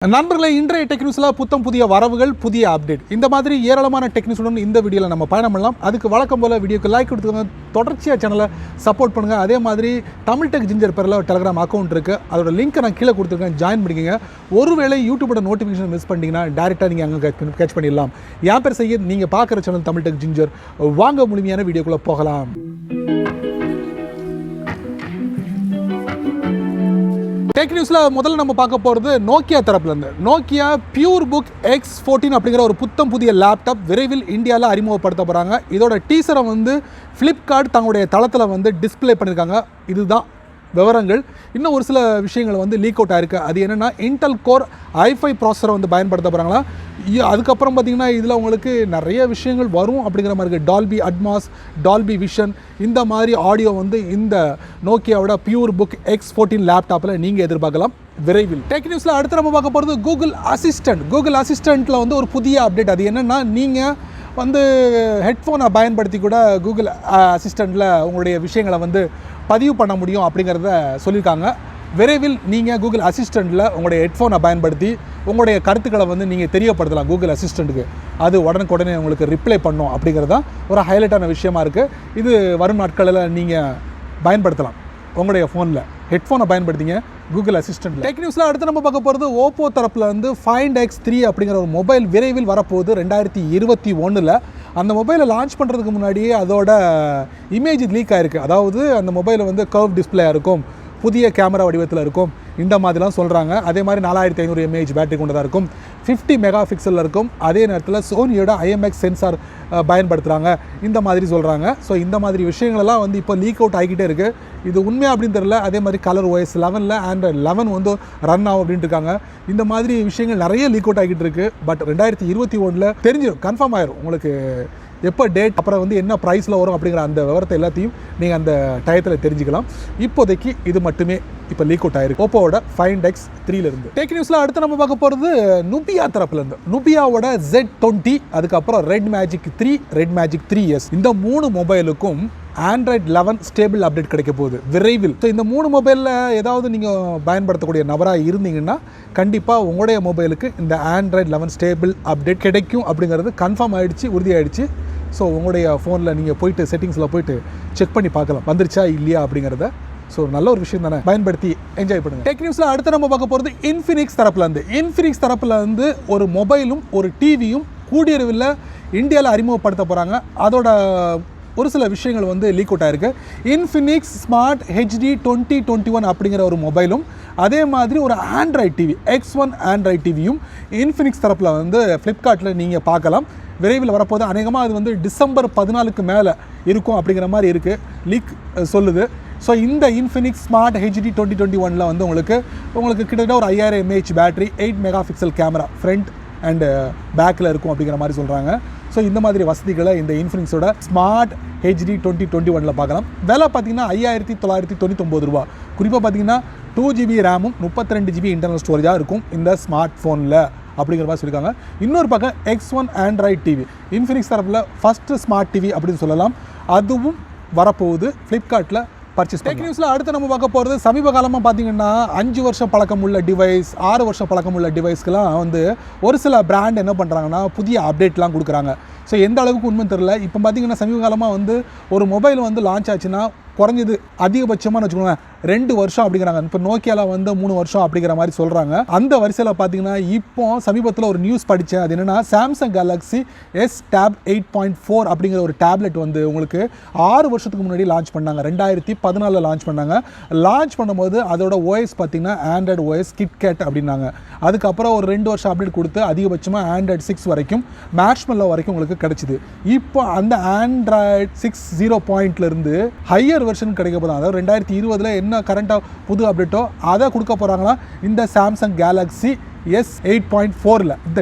நண்பர்களே, இன்றைய டெக் நியூஸில் புத்தம் புதிய வரவுகள், புதிய அப்டேட், இந்த மாதிரி ஏராளமான டெக் நியூஸுடன் இந்த வீடியோவில் நம்ம பயணம் பண்ணலாம். அதுக்கு வழக்கம் போல் வீடியோக்கு லைக் கொடுத்துக்கோங்க, தொடர்ச்சியாக சேனலை சப்போர்ட் பண்ணுங்கள். அதே மாதிரி தமிழ் டெக் ஜிஞ்சர் பேரில் டெலிகிராம் அக்கௌண்ட் இருக்குது, அதோட லிங்க்கை நான் கீழே கொடுத்துருக்கேன், ஜாயின் பண்ணிக்கோங்க. ஒருவேளை யூடியூபோட நோட்டிஃபிகேஷன் மிஸ் பண்ணிட்டீங்கன்னா டேரெக்டாக நீங்கள் அங்கே கேட்ச் பண்ணிடலாம். என் பேர் செய்ய நீங்கள் பார்க்குற சேனல் தமிழ் டெக் ஜிஞ்சர். வாங்க முழுமையான வீடியோக்குள்ளே போகலாம். டெக் நியூஸில் முதல்ல நம்ம பார்க்க போகிறது நோக்கியா தரப்புலேருந்து. நோக்கியா PureBook X14 அப்படிங்கிற ஒரு புத்தம் புதிய லேப்டாப் விரைவில் இந்தியாவில் அறிமுகப்படுத்த போகிறாங்க. இதோட டீசரை ஃப்ளிப்கார்ட் தங்களுடைய தளத்தில் டிஸ்பிளே பண்ணியிருக்காங்க. இதுதான் விவரங்கள். இன்னும் ஒரு சில விஷயங்கள் லீக் அவுட் ஆயிருக்கு. அது என்னென்னா, இன்டெல் கோர் i5 ப்ராசஸரை பயன்படுத்த போகிறாங்களா. அதுக்கப்புறம் பார்த்திங்கன்னா இதில் உங்களுக்கு நிறைய விஷயங்கள் வரும் அப்படிங்கிற மாதிரி இருக்குது. டால்பி அட்மாஸ், டால்பி விஷன், இந்த மாதிரி ஆடியோ இந்த நோக்கியாவோட PureBook X14 லேப்டாப்பில் நீங்கள் எதிர்பார்க்கலாம் விரைவில். டெக் நியூஸில் அடுத்து நம்ம பார்க்க போகிறது கூகுள் அசிஸ்டண்ட்டில் ஒரு புதிய அப்டேட். அது என்னென்னா, நீங்கள் ஹெட்ஃபோனை பயன்படுத்தி கூட கூகுள் அசிஸ்டண்ட்டில் உங்களுடைய விஷயங்களை பதிவு பண்ண முடியும் அப்படிங்கிறத சொல்லியிருக்காங்க. விரைவில் நீங்கள் கூகுள் அசிஸ்டண்ட்டில் உங்களுடைய ஹெட்ஃபோனை பயன்படுத்தி உங்களுடைய கருத்துக்களை நீங்கள் தெரியப்படுத்தலாம் கூகுள் அசிஸ்டண்ட்டுக்கு. அது உடனுக்குடனே உங்களுக்கு ரிப்ளை பண்ணும் அப்படிங்கிறது தான் ஒரு ஹைலைட்டான விஷயமா இருக்குது. இது வரும் நாட்களில் நீங்கள் பயன்படுத்தலாம். உங்களுடைய ஃபோனில் ஹெட்ஃபோனை பயன்படுத்திங்க கூகுள் அசிஸ்டண்ட். டெக் நியூஸில் அடுத்து நம்ம பார்க்க போகிறது ஓப்போ தரப்பில் Find X3 அப்படிங்கிற ஒரு மொபைல் விரைவில் வரப்போகுது 2021. அந்த மொபைலை லான்ச் பண்ணுறதுக்கு முன்னாடியே அதோட இமேஜ் லீக் ஆகிருக்கு. அதாவது அந்த மொபைலில் கர்வ் டிஸ்பிளேயாக இருக்கும், புதிய கேமரா வடிவத்தில் இருக்கும், இந்த மாதிரிலாம் சொல்கிறாங்க. அதே மாதிரி 4500 mAh பேட்டரி கொண்டதாக இருக்கும், 50 மெகா பிக்சலில் இருக்கும். அதே நேரத்தில் சோனியோட IMX சென்சார் பயன்படுத்துகிறாங்க, இந்த மாதிரி சொல்கிறாங்க. ஸோ இந்த மாதிரி விஷயங்களெல்லாம் இப்போ லீக் அவுட் ஆகிக்கிட்டே இருக்குது. இது உண்மையாக அப்படின்னு தெரியல. அதே மாதிரி கலர் OS 11 Android 11 ரன் ஆகும் அப்படின்ட்டு இருக்காங்க. இந்த மாதிரி விஷயங்கள் நிறைய லீக் அவுட் ஆகிட்டு இருக்குது. பட் 2021 தெரிஞ்சிடும், கன்ஃபார்ம் ஆயிரும் உங்களுக்கு எப்போ டேட், அப்புறம் என்ன ப்ரைஸில் வரும் அப்படிங்கிற அந்த விவரத்தை எல்லாத்தையும் நீங்கள் அந்த டயத்தில் தெரிஞ்சுக்கலாம். இப்போதைக்கு இது மட்டுமே இப்போ லீக் அவுட் ஆயிருக்கு ஓப்போவோட Find X3 டெக் நியூஸில் அடுத்து நம்ம பார்க்க போகிறது நுபியா தரப்புலேருந்து. நுபியாவோட Z20, அதுக்கப்புறம் red magic 3, red magic 3S, இந்த 3 மொபைலுக்கும் Android 11 ஸ்டேபிள் அப்டேட் கிடைக்க போகுது விரைவில். ஸோ இந்த 3 மொபைலில் ஏதாவது நீங்கள் பயன்படுத்தக்கூடிய நபராக இருந்தீங்கன்னா கண்டிப்பாக உங்களுடைய மொபைலுக்கு இந்த Android 11 ஸ்டேபிள் அப்டேட் கிடைக்கும் அப்படிங்கிறது கன்ஃபார்ம் ஆகிடுச்சு, உறுதியாகிடுச்சு. ஸோ உங்களுடைய ஃபோனில் நீங்கள் போய்ட்டு செட்டிங்ஸில் போய்ட்டு செக் பண்ணி பார்க்கலாம் வந்துருச்சா இல்லையா அப்படிங்கிறத. ஸோ நல்ல ஒரு விஷயம் தானே, பயன்படுத்தி என்ஜாய் பண்ணுங்கள். டெக் நியூஸில் அடுத்து நம்ம பார்க்க போகிறது இன்ஃபினிக்ஸ் தரப்புலேருந்து ஒரு மொபைலும் ஒரு டிவியும் கூடியளவில் இந்தியாவில் அறிமுகப்படுத்த போகிறாங்க. அதோட ஒரு சில விஷயங்கள் லீக் அவுட் ஆயிருக்கு. இன்ஃபினிக்ஸ் ஸ்மார்ட் HD 2021 அப்படிங்கிற ஒரு மொபைலும், அதே மாதிரி ஒரு ஆண்ட்ராய்ட் டிவி X1 ஆண்ட்ராய்ட் டிவியும் இன்ஃபினிக்ஸ் தரப்பில் ஃப்ளிப்கார்ட்டில் நீங்கள் பார்க்கலாம். விரைவில் வரப்போது. அநேகமாக அது டிசம்பர் 14க்கு மேலே இருக்கும் அப்படிங்கிற மாதிரி இருக்குது, லீக் சொல்லுது. ஸோ இந்த இன்ஃபினிக்ஸ் ஸ்மார்ட் HD 2021 உங்களுக்கு கிட்டத்தட்ட ஒரு 5000 mAh battery, 8 mega pixel camera front and பேக்கில் இருக்கும் அப்படிங்கிற மாதிரி சொல்கிறாங்க. ஸோ இந்த மாதிரி வசதிகளை இந்த இன்ஃபினிக்ஸோட ஸ்மார்ட் HD 2021 பார்க்கலாம். விலை பார்த்தீங்கன்னா 5999 ரூபா. குறிப்பாக பார்த்தீங்கன்னா 2GB ரேமும் 32GB இன்டர்னல் ஸ்டோரேஜாக இருக்கும் இந்த ஸ்மார்ட் ஃபோனில் அப்படிங்கிற மாதிரி சொல்லியிருக்காங்க. இன்னொரு பக்கம் X1 ஆண்ட்ராய்ட் டிவி, இன்ஃபினிக்ஸ் தரப்பில் ஃபஸ்ட்டு ஸ்மார்ட் டிவி அப்படின்னு சொல்லலாம், அதுவும் வரப்போகுது ஃப்ளிப்கார்ட்டில் பர்ச்சேஸ். டெக் நியூஸில் அடுத்து நம்ம பார்க்க போகிறது சமீப காலமாக பார்த்தீங்கன்னா 5 வருஷம் பழக்கம் உள்ள டிவைஸ், 6 வருஷம் பழக்கம் உள்ள டிவைஸ்க்கெலாம் ஒரு சில பிராண்ட் என்ன பண்ணுறாங்கன்னா புதிய அப்டேட்லாம் கொடுக்குறாங்க. ஸோ எந்த அளவுக்கு உண்மை தெரியல. இப்போ பார்த்தீங்கன்னா சமீப காலமாக ஒரு மொபைல் லான்ச் ஆச்சுன்னா குறைஞ்சது அதிகபட்சமாக வச்சுக்கோங்களேன் 2 வருஷம் அப்படிங்கிறாங்க. இப்போ நோக்கியாவில் 3 வருஷம் அப்படிங்கிற மாதிரி சொல்கிறாங்க. அந்த வரிசையில் பார்த்தீங்கன்னா இப்போ சமீபத்தில் ஒரு நியூஸ் படித்தேன். அது என்னென்னா, சாம்சங் கேலக்ஸி S Tab 8.4 அப்படிங்கிற ஒரு டேப்லெட் உங்களுக்கு 6 வருஷத்துக்கு முன்னாடி லான்ச் பண்ணாங்க. 2014 லான்ச் பண்ணாங்க. லான்ச் பண்ணும்போது அதோட OS பார்த்தீங்கன்னா Android OS KitKat அப்படின்னாங்க. அதுக்கப்புறம் ஒரு 2 வருஷம் அப்டேட் கொடுத்து அதிகபட்சமாக Android 6 வரைக்கும், மேர்ஷ்மெல்லோ வரைக்கும் உங்களுக்கு கிடச்சிது. இப்போ அந்த Android 6 0.0 ஹையர் வெர்ஷன் கிடைக்க போதும். அதாவது 2020 என்ன கரண்ட்டாக புது அப்டேட்டோ அதை கொடுக்க போகிறாங்களா இந்த சாம்சங் கேலக்ஸி S 8.4 இந்த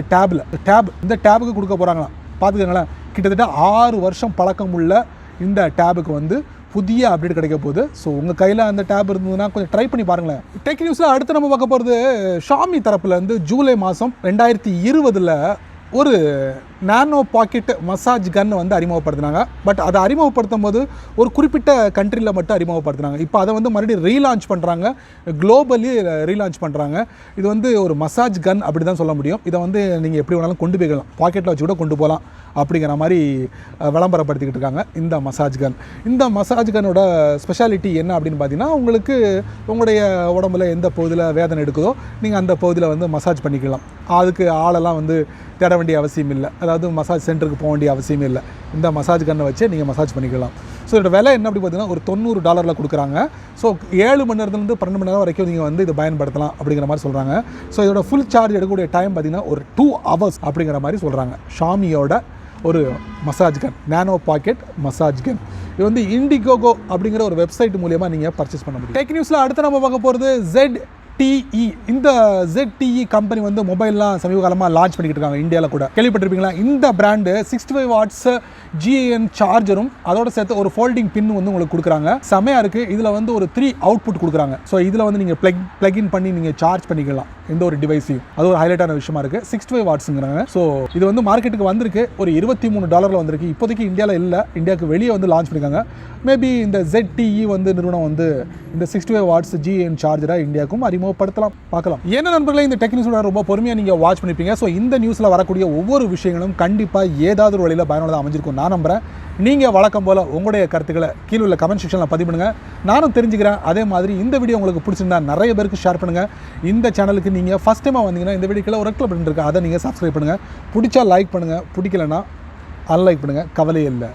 டேபுக்கு கொடுக்க போகிறாங்களாம். பார்த்துக்கங்களேன், கிட்டத்தட்ட 6 வருஷம் பழக்கம் உள்ள இந்த டேபுக்கு புதிய அப்டேட் கிடைக்க போகுது. ஸோ உங்கள் கையில் அந்த டேப் இருந்ததுன்னா கொஞ்சம் ட்ரை பண்ணி பாருங்களேன். டெக் நியூஸில் அடுத்து நம்ம பார்க்க போகிறது ஷாமி தரப்புலேருந்து ஜூலை மாதம் 2020 ஒரு நானோ பாக்கெட் மசாஜ் கன் வந்து அறிமுகப்படுத்தினாங்க. பட் அதை அறிமுகப்படுத்தும் போது ஒரு குறிப்பிட்ட கண்ட்ரியில் மட்டும் அறிமுகப்படுத்தினாங்க. இப்போ அதை வந்து மறுபடியும் ரீலான்ச் பண்ணுறாங்க, குளோபலி ரீலான்ச் பண்ணுறாங்க. இது வந்து ஒரு மசாஜ் கன் அப்படி தான் சொல்ல முடியும். இதை வந்து நீங்கள் எப்படி வேணாலும் கொண்டு போய்க்கலாம், பாக்கெட்டில் வச்சு கூட கொண்டு போகலாம் அப்படிங்கிற மாதிரி விளம்பரப்படுத்திக்கிட்டு இருக்காங்க இந்த மசாஜ் கன். இந்த மசாஜ் கன்னோட ஸ்பெஷாலிட்டி என்ன அப்படின்னு பார்த்தீங்கன்னா, உங்களுக்கு உங்களுடைய உடம்புல எந்த பகுதியில் வேதனை எடுக்குதோ நீங்கள் அந்த பகுதியில் வந்து மசாஜ் பண்ணிக்கலாம். அதுக்கு ஆளெல்லாம் வந்து தேட வேண்டிய அவசியம் இல்லை, அதாவது மசாஜ் சென்டருக்கு போக வேண்டிய அவசியமே இல்லை. இந்த மசாஜ் கன்னை வச்சு நீங்கள் மசாஜ் பண்ணிக்கலாம். ஸோ இதோட விலை என்ன அப்படி பார்த்தீங்கன்னா ஒரு $90 கொடுக்குறாங்க. ஸோ 7 மணி நேரத்துலேருந்து 12 மணி நேரம் வரைக்கும் நீங்கள் வந்து இதை பயன்படுத்தலாம் அப்படிங்கிற மாதிரி சொல்கிறாங்க. ஸோ இதோட ஃபுல் சார்ஜ் எடுக்கக்கூடிய டைம் பார்த்தீங்கன்னா ஒரு 2 hours அப்படிங்கிற மாதிரி சொல்கிறாங்க. ஷாமியோட ஒரு மசாஜ் கன், நானோ பாக்கெட் மசாஜ் கன். இது வந்து இண்டிகோகோ அப்படிங்கிற ஒரு வெப்சைட் மூலியமாக நீங்கள் பர்ச்சேஸ் பண்ண முடியும். டெக் நியூஸில் அடுத்து நம்ம பார்க்க போகிறது ZTE. இந்த ZTE கம்பெனி வந்து மொபைல்லாம் சமீப காலமாக லான்ச் பண்ணிக்கிட்டு இருக்காங்க இந்தியாவில் கூட. கேள்விப்பட்டிருப்பீங்களா? இந்த பிராண்டு 65 watts GAN சார்ஜரும் அதோட சேர்த்து ஒரு ஃபோல்டிங் பின் வந்து உங்களுக்கு கொடுக்குறாங்க. செமையாக இருக்குது. இதில் வந்து ஒரு 3 அவுட்புட் கொடுக்குறாங்க. ஸோ இதில் வந்து நீங்கள் பிளக்இன் பண்ணி நீங்கள் சார்ஜ் பண்ணிக்கலாம் எந்த ஒரு டிவைஸையும். அது ஒரு ஹைலைட்டான விஷயமா இருக்குது. 65 wattsங்கிறாங்க. ஸோ இது வந்து மார்க்கெட்டுக்கு வந்திருக்கு, ஒரு $23 வந்திருக்கு. இப்போதைக்கு இந்தியாவில் இல்லை, இந்தியாவுக்கு வெளியே வந்து லான்ச் பண்ணியிருக்காங்க. மேபி இந்த ZTE வந்து நிறுவனம் வந்து இந்த 65 watts GAN சார்ஜரை இந்தியாவுக்கும் அறிமுகப்படுத்தலாம், பார்க்கலாம். என்ன நண்பர்களே, இந்த டெக் நியூஸோட ரொம்ப பொறுமையாக நீங்கள் வாட்ச் பண்ணிப்பீங்க. ஸோ இந்த நியூஸில் வரக்கூடிய ஒவ்வொரு விஷயங்களும் கண்டிப்பாக ஏதாவது ஒரு வழியில் பயனுள்ளதாக அமைஞ்சிருக்கும் நான் நம்புகிறேன். நீங்கள் வழக்கம் போல் உங்களுடைய கருத்துக்களை கீழே உள்ள கமெண்ட் செக்ஷனில் பதிவு பண்ணுங்கள், நானும் தெரிஞ்சுக்கிறேன். அதே மாதிரி இந்த வீடியோ உங்களுக்கு பிடிச்சிருந்தா நிறைய பேருக்கு ஷேர் பண்ணுங்கள். இந்த சேனலுக்கு நீங்கள் ஃபஸ்ட் டைமாக வந்தீங்கன்னா இந்த வீடியோக்கில் ஒரு ரெட் பட்டன் இருக்குது, அதை நீங்கள் சப்ஸ்கிரைப் பண்ணுங்கள். பிடிச்சா லைக் பண்ணுங்கள், பிடிக்கலன்னா அன்லைக் பண்ணுங்கள், கவலையே இல்லை.